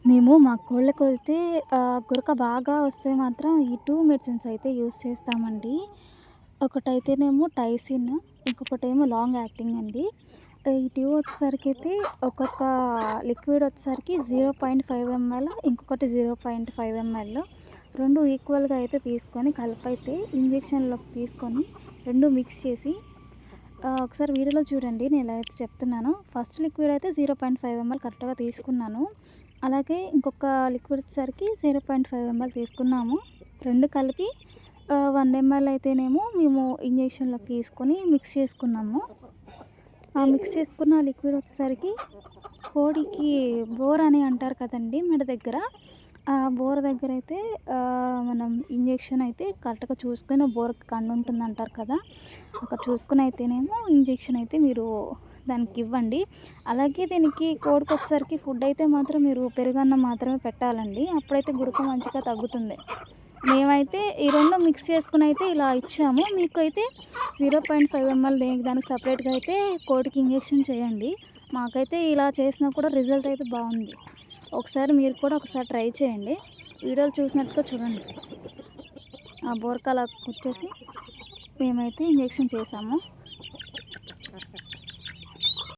మేము మా కోళ్ళకైతే గురక బాగా వస్తే మాత్రం ఈ 2 మెడిసిన్స్ అయితే యూజ్ చేస్తామండి. ఒకటైతేనేమో టైసిన్, ఇంకొకటేమో లాంగ్ యాక్టింగ్ అండి. ఈ 2 వచ్చేసరికైతే ఒక్కొక్క లిక్విడ్ వచ్చేసరికి 0.5 ఎంఎల్, ఇంకొకటి 0.5 ఎంఎల్ 2 ఈక్వల్‌గా అయితే తీసుకొని కలిపైతే ఇంజెక్షన్‌లోకి తీసుకొని 2 మిక్స్ చేసి ఒకసారి వీడియోలో చూడండి నేను ఎలా అయితే చెప్తున్నానో. ఫస్ట్ లిక్విడ్ అయితే 0.5 ఎంఎల్ కరెక్ట్‌గా తీసుకున్నాను. అలాగే ఇంకొక లిక్విడ్ వచ్చేసరికి 0.5 ఎంఎల్ తీసుకున్నాము. 2 కలిపి 1 ఎంఎల్ అయితేనేమో మేము ఇంజెక్షన్‌లోకి తీసుకొని మిక్స్ చేసుకున్నాము. ఆ మిక్స్ చేసుకున్న లిక్విడ్ వచ్చేసరికి కోడికి బోర్ అని అంటారు కదండీ మెడ దగ్గర. ఆ బోర్ దగ్గరైతే మనం ఇంజెక్షన్ అయితే కరెక్ట్‌గా చూసుకొని బోర్‌కి కన్ను ఉంటుందంటారు కదా! అక్కడ చూసుకొని అయితేనేమో ఇంజెక్షన్ అయితే మీరు దానికి ఇవ్వండి. అలాగే దీనికి కోడికొచ్చేసరికి ఫుడ్ అయితే మాత్రం మీరు పెరుగన్నం మాత్రమే పెట్టాలండి. అప్పుడైతే గురక మంచిగా తగ్గుతుంది. మేమైతే ఈ 2 మిక్స్ చేసుకొని అయితే ఇలా ఇచ్చాము. మీకైతే 0.5 ఎంఎల్ దేనికి దానికి సెపరేట్‌గా అయితే కోడికి ఇంజెక్షన్ చేయండి. మాకైతే ఇలా చేసినా కూడా రిజల్ట్ అయితే బాగుంది. ఒకసారి మీరు కూడా ఒకసారి ట్రై చేయండి. వీడియోలో చూసినట్టుగా చూడండి. ఆ బోర్‌కి అలా కుచ్చేసి మేమైతే ఇంజెక్షన్ చేసాము.